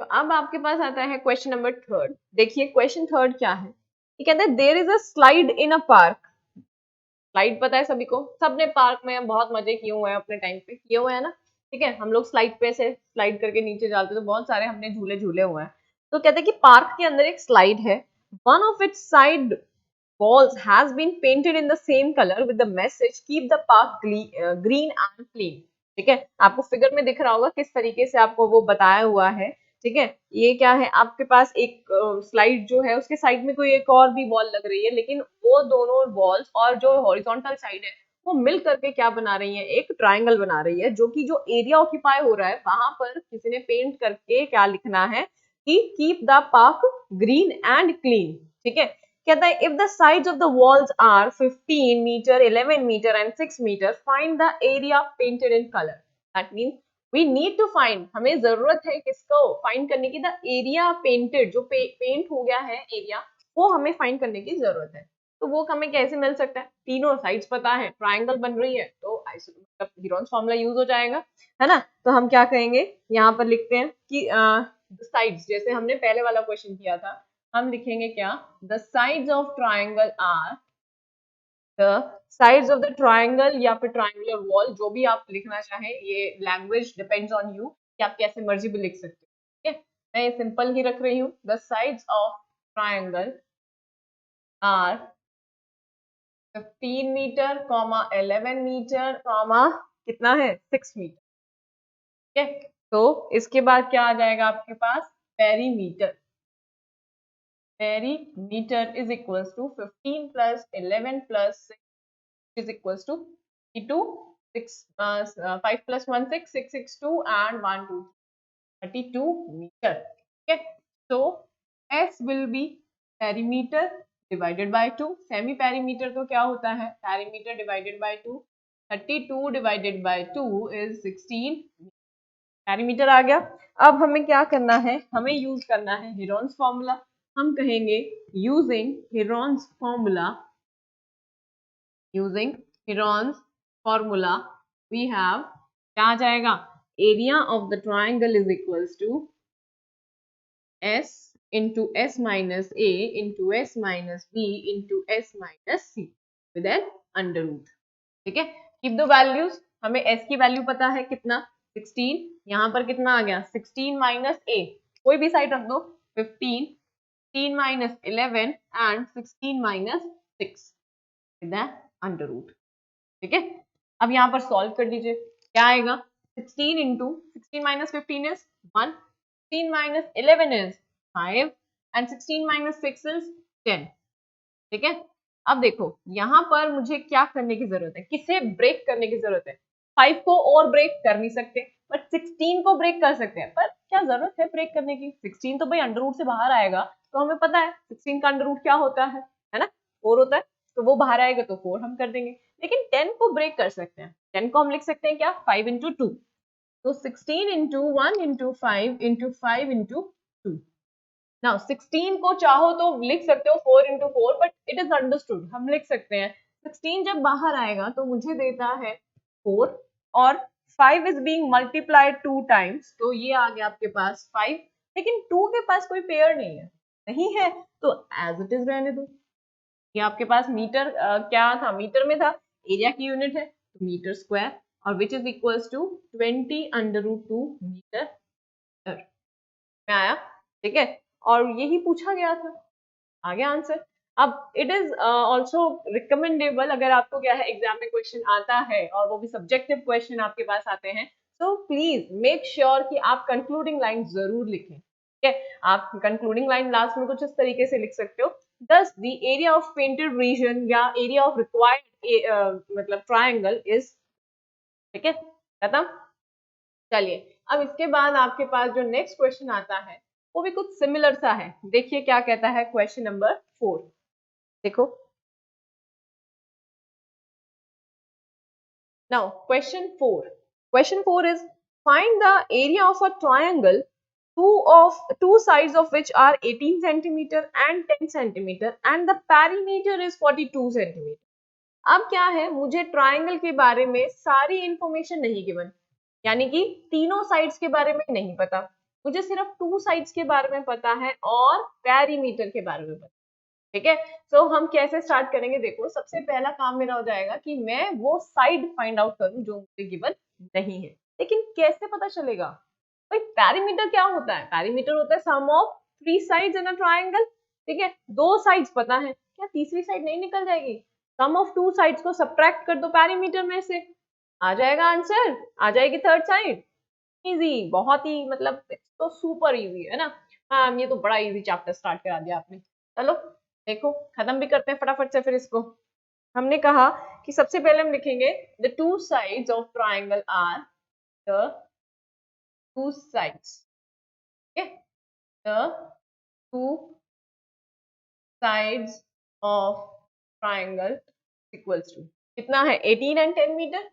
तो अब आपके पास आता है क्वेश्चन नंबर थर्ड। देखिए क्वेश्चन थर्ड क्या है, ये कहता है there is a slide in a park. Slide पता है सभी को, सबने पार्क में बहुत मजे किए हुए हैं, अपने टाइम पे किए हुए हैं ना। ठीक है, हम लोग स्लाइड पे से स्लाइड करके नीचे जाते तो बहुत सारे हमने झूले झूले हुए हैं। तो कहते हैं कि पार्क के अंदर एक स्लाइड है, one of its side walls has been painted in the same color with the message keep the park green and clean। ठीक है, आपको फिगर में दिख रहा होगा किस तरीके से आपको वो बताया हुआ है। ठीक है, ये क्या है, आपके पास एक स्लाइड जो है उसके साइड में कोई एक और भी वॉल लग रही है, लेकिन वो दोनों वॉल्स और जो हॉरिजॉन्टल साइड है वो मिल करके क्या बना रही है, एक ट्राइंगल बना रही है, जो कि जो एरिया ऑक्यूपाई हो रहा है वहां पर किसी ने पेंट करके क्या लिखना है कि keep the park green and clean. ठीक है, कहता है if the sides of the walls are 15 meter, 11 meter and 6 meter, find the area painted in color। That means we need to find, हमें जरूरत है किसको फाइंड करने की, द एरिया पेंटेड, जो पेंट हो गया है एरिया, वो हमें फाइंड करने की जरूरत है। तो वो हमें कैसे मिल सकता है, तीनों साइड्स पता है, ट्राइंगल बन रही है तो मतलब हीरोन्स फॉर्मूला यूज हो जाएगा, है ना। तो हम क्या कहेंगे, यहाँ पर लिखते हैं कि साइड्स, जैसे हमने पहले वाला क्वेश्चन किया था, हम लिखेंगे क्या, the sides of triangle are, the sides of the triangle या फिर ट्राइंगुलर वॉल, जो भी आप लिखना चाहें, ये लैंग्वेज डिपेंड्स ऑन यू कि आप कैसे मर्जी भी लिख सकते हो। ठीक है, मैं ये सिंपल ही रख रही हूँ, the sides of triangle are 15 metre, 11 metre, कितना है 6 मीटर। ठीक है, तो इसके बाद क्या आ जाएगा आपके पास, perimeter. Perimeter is equals to 15 plus 11 plus 6 is equals to 32, 5 plus 1 6, 6 6 2 and 1 2 32 meter। Okay, so S will be perimeter divided by 2। Semi perimeter तो क्या होता है, perimeter divided by 2, 32 divided by 2 is 16। Perimeter आ गया। अब हमें क्या करना है, हमें यूज करना है हीरोन्स फॉर्मूला। हम कहेंगे using Heron's formula, using Heron's formula we have, क्या आ जाएगा, area of the triangle is equals to S into S minus A into S minus B into S minus C with an under root. ठीक है, keep the values, हमें S की value पता है कितना 16, यहाँ पर कितना आ गया 16 माइनस ए, कोई भी साइड रख दो, 15, 16 minus 11 and 16 minus 6 with an under root. ठीक है, अब यहाँ पर सॉल्व कर दीजिए, क्या आएगा, 16 into 16 minus 15 is 1, 16 minus 11 is 5 and 16 minus 6 is 10। ठीक है, अब देखो यहाँ पर मुझे क्या करने की जरूरत है, किसे ब्रेक करने की जरूरत है, 5 को और ब्रेक कर नहीं सकते बट 16 को ब्रेक कर सकते हैं, पर क्या जरूरत है ब्रेक करने की, 16 तो भाई अंडर रूट से बाहर आएगा, तो हमें पता है 16 का अंडर रूट क्या होता है ना, 4 होता है, तो वो बाहर आएगा तो 4 हम कर देंगे। लेकिन 10 को ब्रेक कर सकते हैं, 10 को हम लिख सकते हैं क्या, 5 इंटू 2, तो 16 into 1 into 5 into 5 into 2। Now 16 को चाहो तो लिख सकते हो 4 into 4, but it is understood, हम लिख सकते हैं 16 जब बाहर आएगा तो मुझे देता है 4, और 5 इज बीइंग मल्टीप्लाइड 2 टाइम्स, तो ये आ गया आपके पास 5, लेकिन 2 के पास कोई पेयर नहीं है तो एज इट इज रहने दो। ये आपके पास मीटर क्या था, मीटर में था, एरिया की यूनिट है तो मीटर स्क्वायर, और which is equals to 20 under root 2 metre में आया। ठीक है, और यही पूछा गया था, आ गया आंसर। अब इट इज ऑल्सो रिकमेंडेबल, अगर आपको क्या है एग्जाम में क्वेश्चन आता है और वो भी सब्जेक्टिव क्वेश्चन आपके पास आते हैं, तो प्लीज मेक श्योर कि आप कंक्लूडिंग लाइन जरूर लिखें। ठीक है, आप कंक्लूडिंग लाइन लास्ट में कुछ इस तरीके से लिख सकते हो, thus the area of painted region या area of required मतलब triangle is। ठीक है, खत्म। चलिए, अब इसके बाद आपके पास जो नेक्स्ट क्वेश्चन आता है वो भी कुछ सिमिलर सा है। देखिए क्या कहता है क्वेश्चन नंबर 4, देखो now question 4 is find the area of a triangle two sides of which are 18 centimeter and 10 centimeter and the perimeter is 42 centimeter। अब क्या है, मुझे ट्राइंगल के बारे में सारी इंफॉर्मेशन नहीं गिवन, यानी कि तीनों साइड्स के बारे में नहीं पता, मुझे सिर्फ टू साइड्स के बारे में पता है और पेरीमीटर के बारे में पता है। ठीक है, सो हम कैसे स्टार्ट करेंगे? देखो, सबसे पहला काम मेरा हो जाएगा कि मैं वो साइड फाइंड आउट करूं जो मुझे गिवन नहीं है। लेकिन कैसे पता चलेगा भाई? पेरीमीटर क्या होता है? पेरीमीटर होता है sum of three sides in a triangle. ठीक है, दो साइड्स पता है, क्या तीसरी साइड नहीं निकल जाएगी? सम ऑफ टू साइड्स को सब्ट्रैक्ट कर दो पेरीमीटर में से, आ जाएगा आंसर, आ जाएगी थर्ड साइड। इजी, बहुत ही, मतलब तो सुपर इजी है ना। हाँ, ये तो बड़ा इजी चैप्टर स्टार्ट करा दिया आपने। चलो देखो, खत्म भी करते हैं फटाफट से फिर इसको। हमने कहा कि सबसे पहले हम लिखेंगे the two sides of triangle are the two sides. The two sides of triangle equals to कितना है? 18 and 10 metre.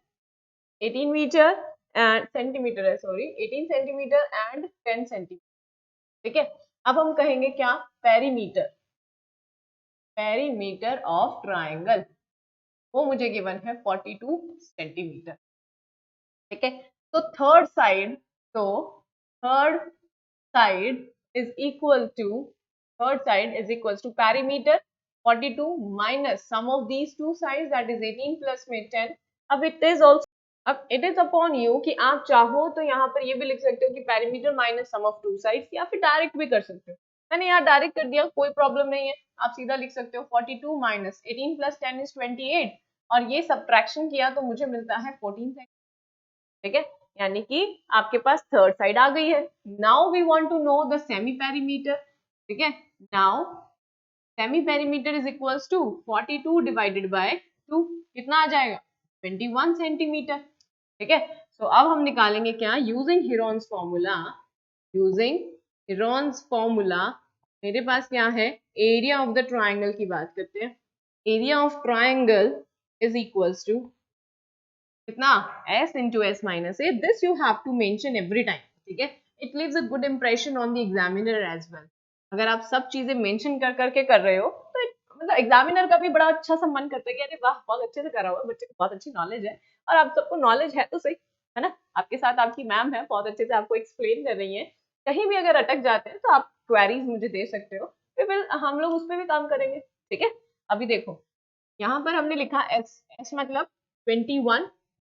18 metre and centimetre है, सॉरी, 18 सेंटीमीटर एंड 10 सेंटीमीटर। ठीक है, अब हम कहेंगे क्या? पेरीमीटर। पेरीमीटर ऑफ ट्राइंगल, वो मुझे गिवन है 42 सेंटीमीटर। ठीक है, तो थर्ड साइड, तो third side is equal to, third side is equal to perimeter 42 minus sum of these two sides that is 18 plus में 10। अब इट इज ऑल्सो, अब इट इज अपॉन यू कि आप चाहो तो यहाँ पर ये भी लिख सकते हो कि perimeter minus sum of two sides, या फिर डायरेक्ट भी कर सकते हो। मैंने यहाँ डायरेक्ट कर दिया, कोई प्रॉब्लम नहीं है, आप सीधा लिख सकते हो 42 माइनस 18 प्लस 10 इज 28, और ये सब्ट्रैक्शन किया तो मुझे मिलता है 14। ठीक है, यानी कि आपके पास थर्ड साइड आ गई है। Now we want to know the semi perimeter. ठीक है, now semi perimeter is equals to 42 divided by 2, कितना आ जाएगा? 21 सेंटीमीटर। ठीक है, तो अब हम निकालेंगे क्या? Using Heron's formula, using Heron's formula मेरे पास क्या है? एरिया ऑफ द ट्राइंगल की बात करते हैं। Area of triangle is equals to कितना? s into s minus a. This you have to mention every time. ठीक है, it leaves a good impression on the examiner as well. अगर आप सब चीजें मेंशन कर करके कर रहे हो तो मतलब एग्जामिनर का भी बड़ा अच्छा सा मन करता है कि अरे वाह, बहुत अच्छे से करा हुआ है, बच्चे को बहुत अच्छी नॉलेज है। और आप सबको नॉलेज है तो सही, है ना? आपके साथ आपकी मैम है, बहुत अच्छे से आपको एक्सप्लेन कर रही है। कहीं भी अगर अटक जाते हैं तो आप क्वेरीज मुझे दे सकते हो, फिर हम लोग उस पर भी काम करेंगे। ठीक है, अभी देखो, यहाँ पर हमने लिखा s, s मतलब 21,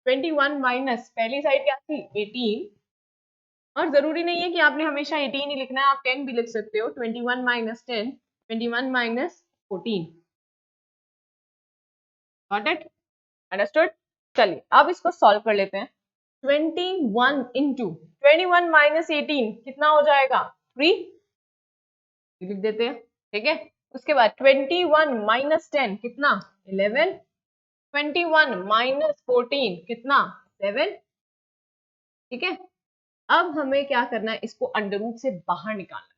21 माइनस पहली साइड क्या थी? 18, और जरूरी नहीं है कि आपने हमेशा 18 ही लिखना है, आप 10 भी लिख सकते हो। 21 minus 10, 21 minus 14। Got it? Understood? चलिए अब इसको सॉल्व कर लेते हैं। 21 इंटू 21 माइनस 18 कितना हो जाएगा? 3 लिख देते हैं। ठीक है, उसके बाद 21 माइनस 10 कितना? 11, 21 माइनस 14 कितना? 7। ठीक है, अब हमें क्या करना है? इसको अंडर रूट से बाहर निकालना।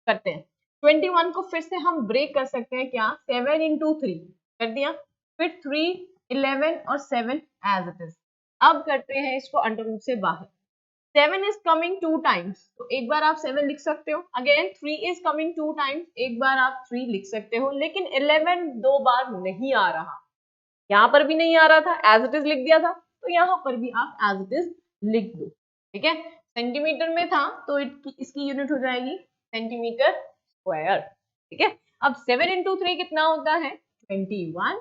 करते हैं, 21 को फिर से हम ब्रेक कर सकते हैं क्या? 7 इंटू 3 कर दिया, फिर 3, 11 और 7 एज इट इज। अब करते हैं इसको अंडर रूट से बाहर। 7 इज कमिंग 2 टाइम्स, तो एक बार आप 7 लिख सकते हो। अगेन 3 इज कमिंग 2 टाइम्स, एक बार आप 3 लिख सकते हो। लेकिन 11 दो बार नहीं आ रहा, यहाँ पर भी नहीं आ रहा था, एज इट इज लिख दिया था, तो यहाँ पर भी आप एज इट इज लिख दो। ठीक है, सेंटीमीटर में था तो इसकी यूनिट हो जाएगी सेंटीमीटर स्क्वायर। ठीक है, अब 7 इंटू 3 कितना होता है? 21,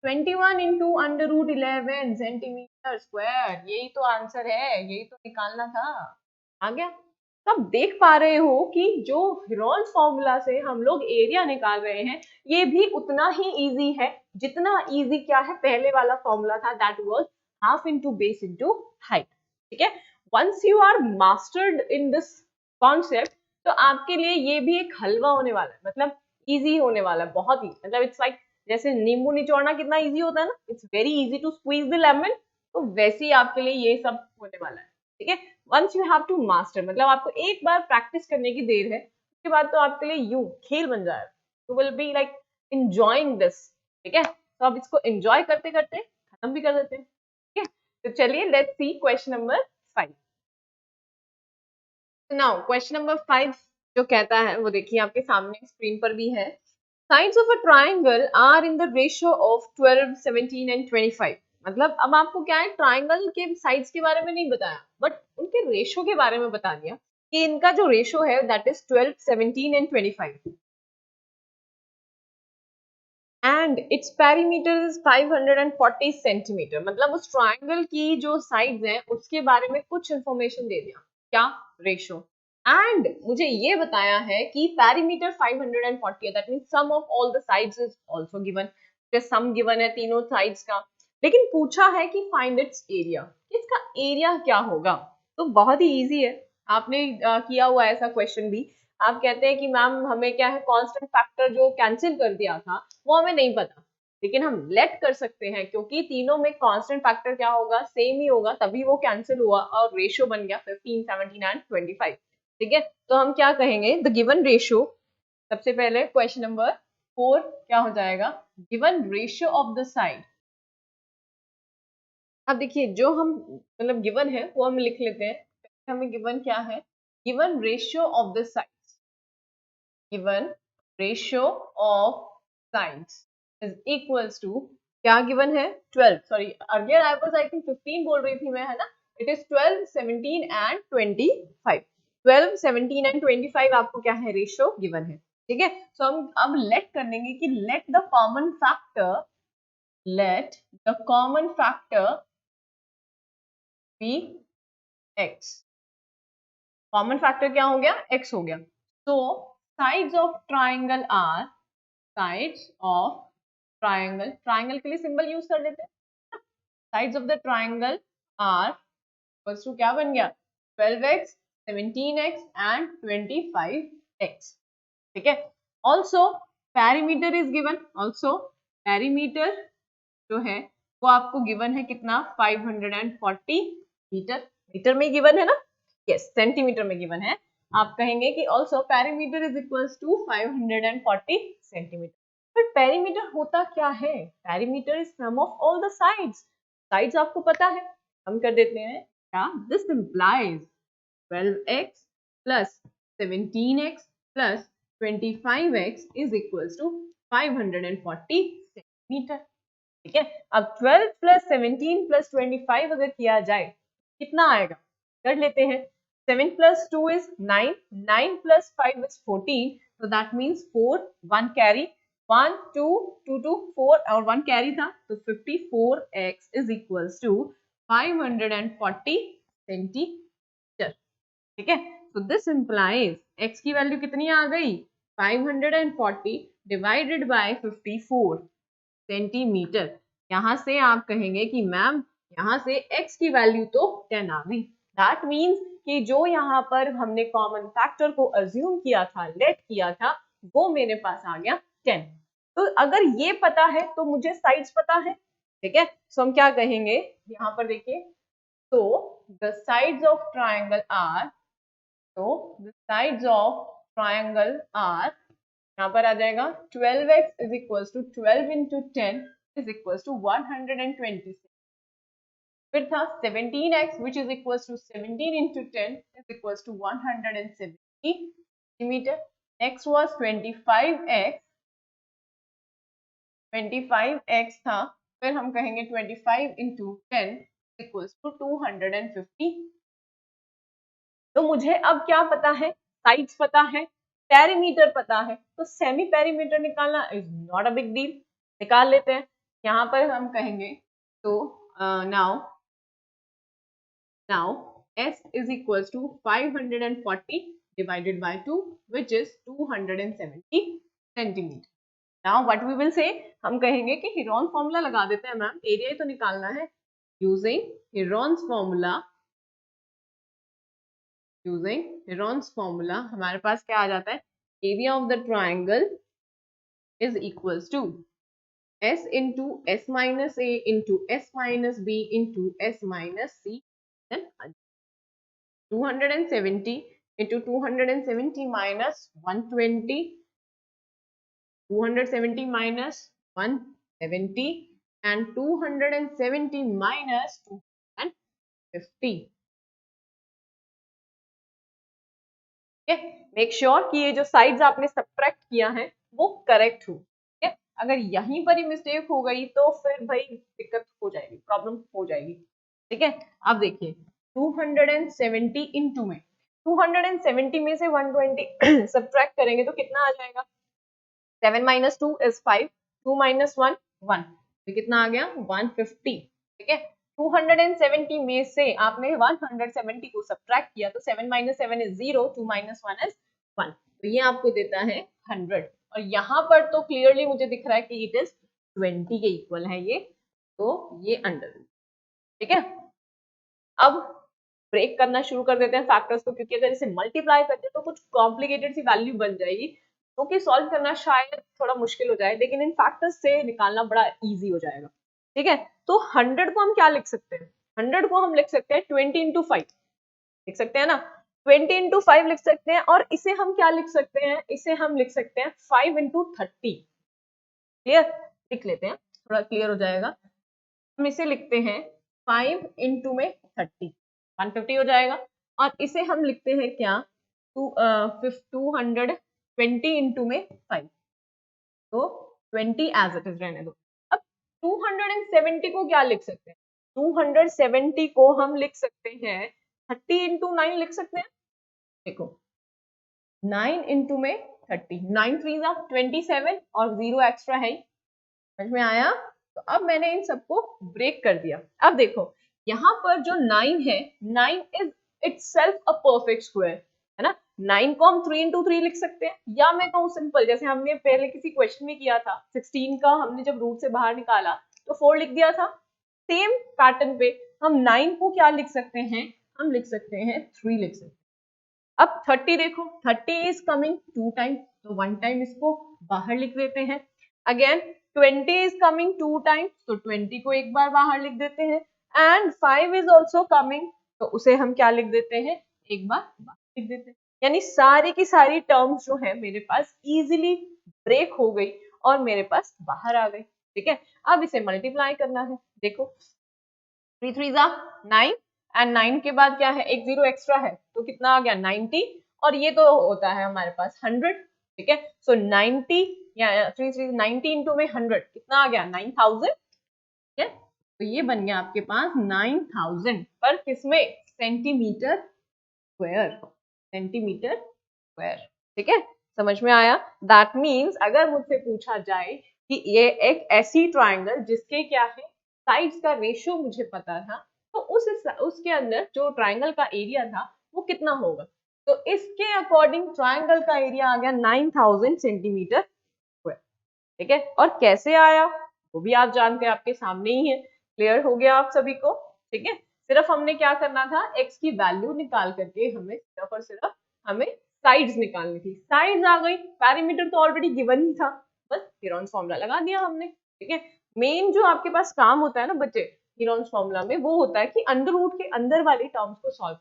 21 into under root 11 centimetre square. यही तो आंसर है, यही तो निकालना था। आ गया? तो आप देख पा रहे हो कि जो हीरोन्स फॉर्मूला से हम लोग एरिया निकाल रहे हैं, ये भी उतना ही इजी है जितना इजी क्या है पहले वाला फॉर्मूला था, that was half into base into height. ठीक है, once you are mastered in this concept, तो आपके लिए ये भी एक हलवा होने वाला है, मतलब इजी होने वाला है, बहुत ही, मतलब इट्स लाइक जैसे नींबू निचोड़ना कितना इजी होता है ना, it's very easy to squeeze the lemon, तो वैसे ही आपके लिए ये सब होने वाला है। ठीक है, once you have to master, मतलब आपको एक बार प्रैक्टिस करने की देर है, उसके बाद तो आपके लिए यूं खेल बन जाएगा, you will be like enjoying this. ठीक है, तो आप इसको एंजॉय करते करते खत्म भी कर देते हैं। ठीक है, तो चलिए let's see question number 5। Now question number 5 जो कहता है वो देखिए आपके सामने स्क्रीन पर भी है। Sides of a triangle are in the ratio of 12, 17 and 25। मतलब अब आपको क्या है, ट्राइंगल के साइड्स के बारे में नहीं बताया, बट उनके रेशियो के बारे में बता दिया। कि इनका जो रेशो है that is 12, 17 and 25 and its perimeter is 540 centimetre. मतलब उस ट्राइंगल की जो साइड्स हैं उसके बारे में कुछ इंफॉर्मेशन दे दिया, क्या, रेशो। एंड मुझे ये बताया है कि पेरीमीटर 540 है, that means sum of all the sides is also given, sum given है तीनों साइड्स का। लेकिन पूछा है कि फाइंड इट्स एरिया, इसका एरिया क्या होगा। तो बहुत ही इजी है, आपने किया हुआ ऐसा क्वेश्चन भी। आप कहते हैं कि मैम हमें क्या है, कांस्टेंट फैक्टर जो कैंसिल कर दिया था वो हमें नहीं पता, लेकिन हम लेट कर सकते हैं क्योंकि तीनों में कांस्टेंट फैक्टर क्या होगा, सेम ही होगा, तभी वो कैंसिल हुआ और रेशियो बन गया 15, 17 एंड 25। ठीक है, तो हम क्या कहेंगे, द गिवन रेशियो, सबसे पहले क्वेश्चन नंबर 4 क्या हो जाएगा, given ratio of the side. अब देखिए जो हम मतलब गिवन है वो हम लिख लेते हैं। हमें गिवन क्या है, given ratio of the side, given ratio of sides is equals to, क्या गिवन है, 12, sorry earlier I was I think 15 बोल रही थी मैं, है ना, इट इज 12, 17 एंड 25। 12, 17 एंड 25 आपको क्या है, रेशियो गिवन है। ठीक है, सो हम अब लेट कर लेंगे कि let the common factor be x। Common factor क्या हो गया, x हो गया। So sides of triangle are, sides of triangle, triangle के लिए सिंबल यूज कर लेते हैं, sides of the triangle are equals to क्या बन गया, 12x, 17x एंड 25x। ठीक है, also perimeter is given, also perimeter जो है वो आपको गिवन है कितना, 540 मीटर, मीटर में गिवन है ना, यस सेंटीमीटर में गिवन है। आप कहेंगे कि also perimeter is equals to 540 centimetre. But perimeter होता क्या है, perimeter is sum of all the sides, sides आपको पता है, हम कर देते हैं क्या, this implies 12x plus 17x plus 25x is equals to 540 centimetre. ठीक है, अब 12 प्लस 17 प्लस 25 अगर किया जाए कितना आएगा, कर लेते हैं। 7 plus 2 is 9, 9 plus 5 is 14, so that means 4, 1 carry, 1 2 2 2 4 और 1 कैरी था, तो 54x is equals to 540 centimetre. ठीक है, so this implies x की वैल्यू कितनी आ गई, 540 डिवाइडेड बाय 54 सेंटीमीटर। यहां से आप कहेंगे कि मैम यहाँ से x की वैल्यू तो 10 आ गई, दैट मीन्स कि जो यहाँ पर हमने कॉमन फैक्टर को अज्यूम किया था, लेट किया था, वो मेरे पास आ गया 10। तो अगर ये पता है तो मुझे साइड्स पता है। ठीक है, सो हम क्या कहेंगे, यहाँ पर देखिए, तो the sides of triangle are, तो the sides of triangle are, यहाँ पर आ जाएगा 12x is equals to 12 into 10 is equals to 126। फिर था 17x which is equals to 17 into 10 is equals to 170 centimeter. Next was 25x, 25x था, फिर हम कहेंगे 25 into 10 is equals to 250। तो मुझे अब क्या पता है, साइड्स पता है, पेरीमीटर पता है, तो सेमी पेरीमीटर निकालना is not a big deal, निकाल लेते हैं। यहाँ पर हम कहेंगे तो now s is equals to 540 divided by 2 which is 270 centimeter. Now what we will say, हम कहेंगे कि हेरोन फॉर्मूला लगा देते हैं मैम, एरिया ही तो निकालना है, using हेरोन्स फॉर्मूला हमारे पास क्या आ जाता है, area of the triangle is equals to s into s minus a into s minus b into s minus c, then 270 into 270 minus 120, 270 minus 170 and 270 minus 250। Make sure कि ये जो sides आपने subtract किया है वो करेक्ट हो। ठीक है, अगर यहीं पर ही मिस्टेक हो गई तो फिर भाई दिक्कत हो जाएगी, प्रॉब्लम हो जाएगी। ठीक है, अब देखिए 270 इंटू में 270 में से 120 सब्ट्रैक्ट करेंगे तो कितना आ जाएगा? 7 minus 2 is 5, 2 minus 1 1, तो कितना आ गया? 150। ठीक है, 270 में से आपने 170 को सब्ट्रैक्ट किया तो 7 minus 7 is 0, 2 minus 1 is 1, तो ये आपको देता है 100। और यहाँ पर तो क्लियरली मुझे दिख रहा है कि इट इज 20 के इक्वल है ये, तो ये अंडर। ठीक है, अब ब्रेक करना शुरू कर देते हैं फैक्टर्स को, क्योंकि अगर इसे मल्टीप्लाई करते हैं तो कुछ कॉम्प्लिकेटेड सी वैल्यू बन जाएगी, तो कि सॉल्व करना शायद थोड़ा मुश्किल हो जाए, लेकिन इन फैक्टर्स से निकालना बड़ा इजी हो जाएगा। ठीक है, तो 100 को हम क्या लिख सकते हैं? 100 को हम लिख सकते हैं 20 इंटू 5, लिख सकते हैं ना, 20 इंटू 5 लिख सकते हैं। और इसे हम क्या लिख सकते हैं? इसे हम लिख सकते हैं 5 इंटू 30। क्लियर, लिख लेते हैं, थोड़ा क्लियर हो जाएगा। हम इसे लिखते हैं 5 इंटू में 30, 150 हो जाएगा। और इसे हम लिखते हैं क्या? 220 इंटू में 5, तो 20 एज इट इज रहने दो। अब 270 को क्या लिख सकते हैं? 270 को हम लिख सकते हैं 30 इंटू 9 लिख सकते हैं। देखो 9 इंटू में 30, 9 3 27 और 0 एक्स्ट्रा है, समझ में आया? तो अब मैंने इन सबको ब्रेक कर दिया। अब देखो यहाँ पर जो 9 है, 9 is itself a perfect square, है ना। 9 को हम 3 इंटू 3 लिख सकते हैं, या मैं कहूँ सिंपल, जैसे हमने पहले किसी क्वेश्चन में किया था, 16 का हमने जब रूट से बाहर निकाला तो 4 लिख दिया था। सेम पैटर्न पे हम 9 को क्या लिख सकते हैं? हम लिख सकते हैं 3 लिख सकते हैं। अब 30 देखो, 30 इज कमिंग 2 टाइम, तो 1 टाइम इसको बाहर लिख देते हैं। अगेन 20 इज कमिंग 2 टाइम्स, तो 20 को एक बार बाहर लिख देते हैं। एंड 5 इज ऑल्सो कमिंग, तो उसे हम क्या लिख देते हैं? एक बार बाहर लिख देते हैं। यानी सारी की सारी टर्म्स जो है मेरे पास इजीली ब्रेक हो गई और मेरे पास बाहर आ गई। ठीक है, अब इसे मल्टीप्लाई करना है। देखो 3 3 9, एंड 9 के बाद क्या है? एक 0 एक्स्ट्रा है, तो कितना आ गया? 90, और ये तो होता है हमारे पास 100। ठीक है, सो 90 या 3 3 90 इंटू में 100 कितना आ गया? 9000। ठीक है, तो ये बन गया आपके पास 9000 पर किसमें? Centimetre square, centimetre square. ठीक है, समझ में आया? दैट मीन्स अगर मुझसे पूछा जाए कि ये एक ऐसी ट्राइंगल जिसके क्या है साइड्स का रेशियो मुझे पता था, तो उसके अंदर जो ट्राइंगल का एरिया था वो कितना होगा, तो इसके अकॉर्डिंग ट्राइंगल का एरिया आ गया 9000 सेंटीमीटर स्क्वायर। ठीक है, और कैसे आया वो भी आप जानते हैं, आपके सामने ही है। क्लियर हो गया आप सभी को? ठीक है, सिर्फ हमने क्या करना था, x की वैल्यू निकाल करके हमें सिर्फ और सिर्फ हमें साइड्स निकालनी थी। साइड्स आ गई, पैरामीटर तो ऑलरेडी गिवन ही था, बस हीरोन्स फॉर्मूला लगा दिया हमने। ठीक है, मेन जो आपके पास काम होता है ना बच्चे हीरोन्स फॉर्मूला में, वो होता है कि अंडर रूट के अंदर वाली टर्म्स को सॉल्व।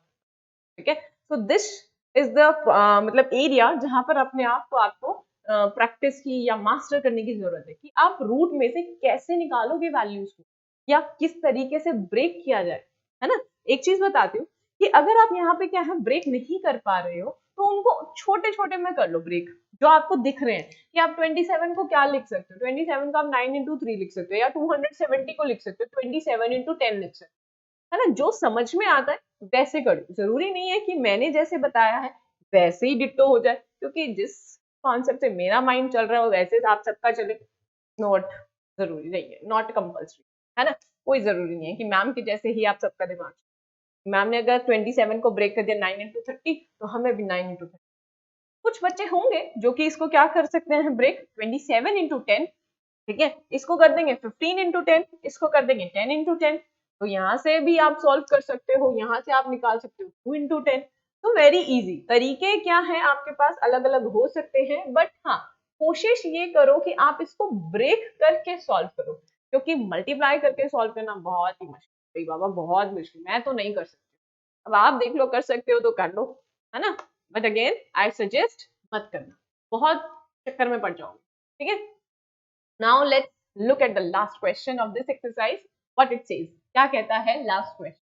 ठीक है, सो दिस इज द मतलब एरिया जहां पर अपने आप को आपको प्रैक्टिस की या मास्टर करने की जरूरत है कि आप रूट में से कैसे निकालोगे वैल्यूज को, या किस तरीके से ब्रेक किया जाए, है ना। एक चीज बताती हूँ कि अगर आप यहाँ पे क्या है ब्रेक नहीं कर पा रहे हो, तो उनको छोटे छोटे में कर लो ब्रेक, जो आपको दिख रहे हैं कि आप 27 को क्या लिख सकते हो, 27 को आप 9 इंटू 3 लिख सकते हो, या 270 को लिख सकते हो 27 इंटू 10 लिख सकते हो, है ना। जो समझ में आता है वैसे करो, जरूरी नहीं है कि मैंने जैसे बताया है वैसे ही डिट्टो हो जाए, क्योंकि जिस कॉन्सेप्ट से मेरा माइंड चल रहा है वैसे आप सबका चले, नॉट जरूरी नहीं है, नॉट कंपल्सरी, है ना। कोई जरूरी नहीं है कि मैम के जैसे ही आप सबका दिमाग, मैम ने अगर 27 को ब्रेक कर दिया 9 इंटू 30, तो हमें भी 9 इंटू 30। कुछ बच्चे होंगे जो कि इसको क्या कर सकते हैं ब्रेक 27 इंटू 10। ठीक है, इसको कर देंगे 15 इंटू 10, इसको कर देंगे 10 इंटू 10, तो यहाँ से भी आप सॉल्व कर सकते हो, यहाँ से आप निकाल सकते हो 2 इंटू 10। तो वेरी इजी तरीके क्या है आपके पास, अलग अलग हो सकते हैं, बट हाँ कोशिश ये करो कि आप इसको ब्रेक करके सॉल्व करो, क्योंकि मल्टीप्लाई करके सॉल्व करना बहुत ही मुश्किल, बाबा बहुत मुश्किल, मैं तो नहीं कर सकती। अब आप देख लो कर सकते हो तो कर लो, है ना, बट अगेन आई सजेस्ट मत करना, बहुत चक्कर में पड़ जाओगे। ठीक है, now let's look at the last question of this exercise, what it says, क्या कहता है last question।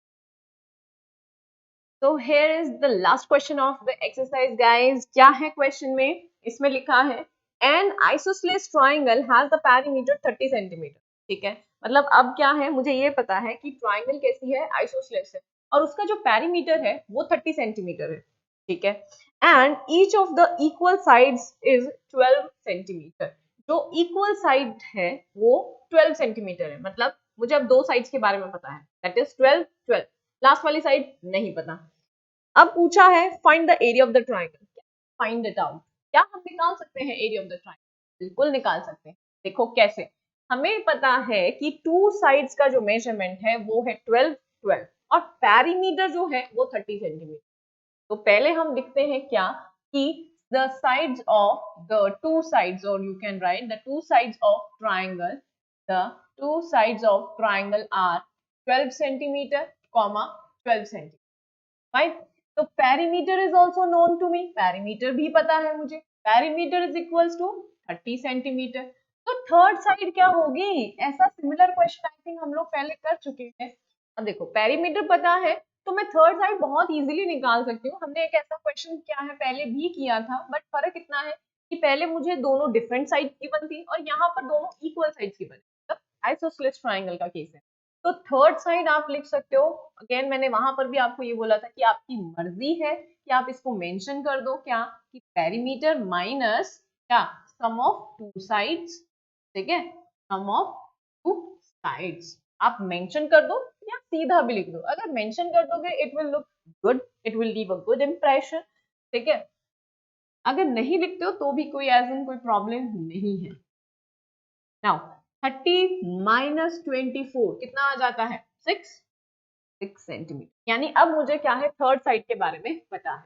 so here is the last question of the exercise guys, क्या है question में, इसमें लिखा है an isosceles triangle has the perimeter 30 centimeter। ठीक है, मतलब अब क्या है, मुझे ये पता है कि ट्राइंगल कैसी है, आइसोस्लेस है, और उसका जो पेरीमीटर है वो 30 सेंटीमीटर है। ठीक है, and each of the equal sides is 12 centimetre. जो इक्वल साइड है वो 12 सेंटीमीटर है, मतलब मुझे अब दो साइड्स के बारे में पता है, दैट इज 12 12, लास्ट वाली साइड नहीं पता। अब पूछा है find the area of the triangle, find it out. क्या हम निकाल सकते हैं एरिया ऑफ द ट्राइंगल? बिल्कुल निकाल सकते हैं। देखो कैसे, हमें पता है कि टू साइड्स का जो मेजरमेंट है वो है 12 12, और पेरीमीटर जो है वो 30 सेंटीमीटर। तो पहले हम लिखते हैं क्या कि the sides of the two sides, or you can write the two sides of triangle, the two sides of triangle are 12 centimeter comma 12 centimeter, right? तो perimeter is also known to me, perimeter भी पता है मुझे, perimeter is equals to 30 centimeter। तो third side क्या होगी? ऐसा similar question I think हम लोग पहले कर चुके हैं। अब देखो पेरीमीटर पता है तो मैं थर्ड साइड बहुत इजीली निकाल सकती हूँ। हमने एक ऐसा क्वेश्चन किया है, पहले भी किया था, बट फर्क इतना है कि पहले मुझे दोनों डिफरेंट साइड की बनती और यहाँ पर दोनों इक्वल साइड्स की बनी, मतलब आइसोसेलेस ट्रायंगल का केस है। तो थर्ड साइड आप लिख सकते हो। अगेन मैंने वहां पर भी आपको ये बोला था कि आपकी मर्जी है कि आप इसको मेंशन कर दो क्या, कि पेरीमीटर माइनस क्या, सम ऑफ टू साइड्स, ठीक है, सम ऑफ टू साइड्स। आप मेंशन कर दो या सीधा भी लिख दो। अगर मेंशन कर दोगे it will look good, it will leave a good impression, ठीक है। अगर नहीं लिखते हो तो भी कोई ऐसा कोई प्रॉब्लम नहीं है। नाउ 30 माइनस 24 कितना आ जाता है? 6 सेंटीमीटर। यानी अब मुझे क्या है, थर्ड साइड के बारे में पता है,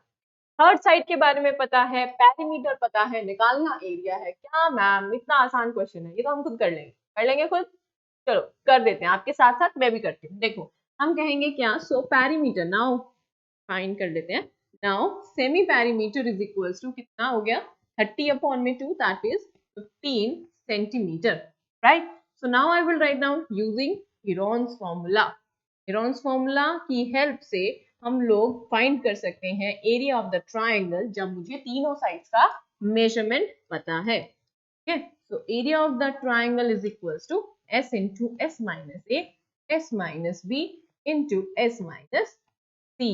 थर्ड साइड के बारे में पता है, पेरीमीटर पता है, निकालना एरिया है। क्या मैम इतना आसान क्वेश्चन है, ये तो हम खुद कर लेंगे खुद। चलो कर देते हैं, आपके साथ साथ मैं भी करती हूँ। देखो हम कहेंगे क्या, सो पेरीमीटर नाउ फाइंड कर लेते हैं। Now semi perimeter is equals to कितना हो गया, 30 अपॉन में 2 that is 15 centimetre, right. So now I will write down using Heron's formula. Heron's formula की हेल्प से हम लोग फाइंड कर सकते हैं एरिया ऑफ द ट्राइंगल जब मुझे तीनों साइड्स का मेजरमेंट पता है। Okay, so area of the triangle is equals to S into S minus A, S minus B into S minus C.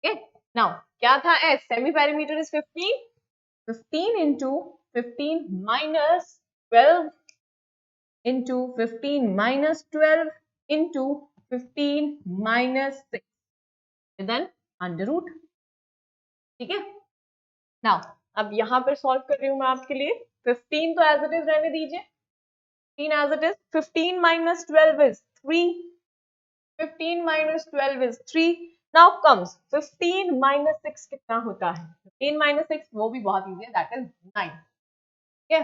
Okay, now क्या था S? Semi perimeter is 15. 15 into 15 minus 12 into 15 minus 12 into 15 minus 6. And then under root. ठीक है, now अब यहाँ पर solve कर रही हूँ मैं आपके लिए। 15 तो एज इट इज रहने दीजिए, 15 as it is, 15 minus 12 is 3, 15 minus 12 is 3, now comes 15 minus 6 कितना होता है, 15 minus 6 वो भी बहुत इजी है, that is 9, ठीक है,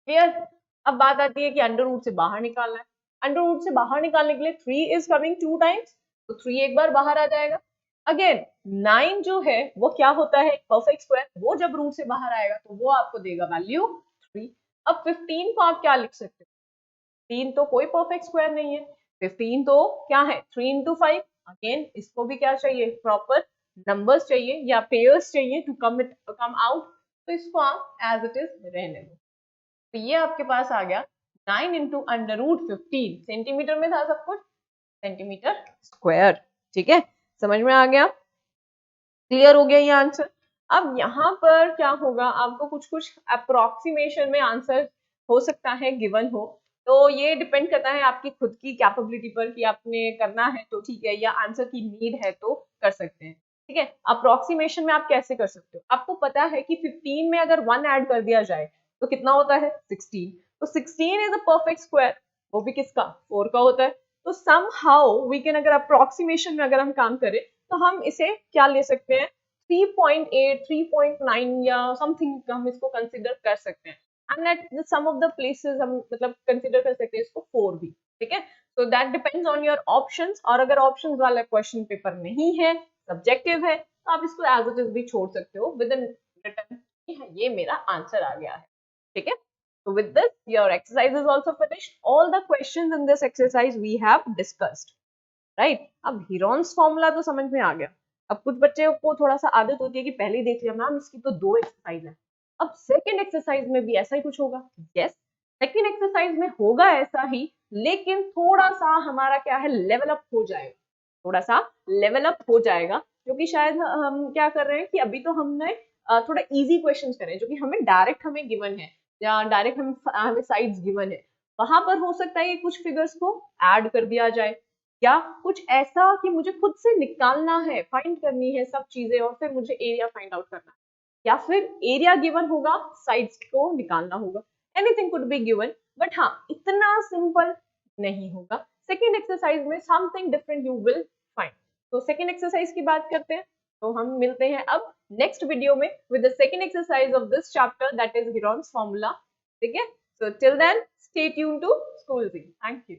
क्लियर। अब बात आती है कि अंडर रूट से बाहर निकालना है। अंडर रूट से बाहर निकालने के लिए 3 is coming 2 times, तो 3 एक बार बाहर आ जाएगा। अगेन 9 जो है वो क्या होता है, परफेक्ट स्क्वायर, वो जब रूट से बाहर आएगा तो वो आपको देगा वैल्यू 3। अब 15 को आप क्या लिख सकते हो, 15 तो कोई परफेक्ट स्क्वायर नहीं है, 15 तो क्या है 3 into 5। अगेन इसको भी क्या चाहिए, प्रॉपर नंबर्स चाहिए या पेयर्स चाहिए टू कम आउट, तो इसको आप एज इट इज रहने दो। तो ये आपके पास आ गया 9 into अंडर रूट 15, सेंटीमीटर में था सब कुछ, सेंटीमीटर स्क्वायर, ठीक है, समझ में आ गया, क्लियर हो गया ये आंसर। अब यहाँ पर क्या होगा, आपको कुछ कुछ अप्रोक्सीमेशन में आंसर हो सकता है गिवन हो, तो ये डिपेंड करता है आपकी खुद की कैपेबिलिटी पर कि आपने करना है तो ठीक है, या आंसर की नीड है तो कर सकते हैं, ठीक है। अप्रोक्सीमेशन में आप कैसे कर सकते हो, आपको पता है कि 15 में अगर 1 ऐड कर दिया जाए तो कितना होता है 16, तो 16 इज अ परफेक्ट स्क्वायर, वो भी किसका, 4 का होता है। तो सम हाउ वी कैन, अगर अप्रोक्सीमेशन में अगर हम काम करें तो हम इसे क्या ले सकते हैं, 3.8 3.9 या समथिंग हम इसको कंसिडर कर सकते हैं। And at some of the places हम मतलब कंसिडर कर सकते हैं इसको 4 भी, ठीक है। So that depends on your options, और अगर ऑप्शंस वाला क्वेश्चन पेपर नहीं है, सब्जेक्टिव है, तो आप इसको एज इट इज भी छोड़ सकते हो विद इन रिटन, ये मेरा आंसर आ गया है, ठीक है। So with this, your exercise is also finished. All the questions in this exercise we have discussed. Right अब हीरोन्स फॉर्मूला तो समझ में आ गया। अब कुछ बच्चे को थोड़ा सा आदत होती है कि पहले ही देख लिया मैम इसकी तो 2 एक्सरसाइज है, अब सेकंड एक्सरसाइज में भी ऐसा ही कुछ होगा। यस, सेकंड एक्सरसाइज में होगा ऐसा ही, लेकिन थोड़ा सा हमारा क्या है, लेवल अप हो जाएगा, थोड़ा सा लेवल अप हो जाएगा। जो कि शायद हम क्या कर रहे हैं कि अभी तो हमने थोड़ा इजी क्वेश्चंस करें जो कि हमें गिवन है या डायरेक्ट हमें साइड्स गिवन है। वहां पर हो सकता है कि कुछ फिगर्स को ऐड कर दिया जाए या कुछ ऐसा कि मुझे खुद से निकालना है, फाइंड करनी है सब चीजें और फिर मुझे एरिया फाइंड आउट करना है, या फिर एरिया गिवन होगा, साइड्स को निकालना होगा। Anything could be given, but हाँ इतना सिंपल नहीं होगा। सेकेंड एक्सरसाइज में something different you will find. तो सेकेंड एक्सरसाइज की बात करते हैं। तो हम मिलते हैं अब नेक्स्ट वीडियो में with the second exercise of this chapter that is Heron's formula. ठीक है, so till then stay tune to school जी। Thank you.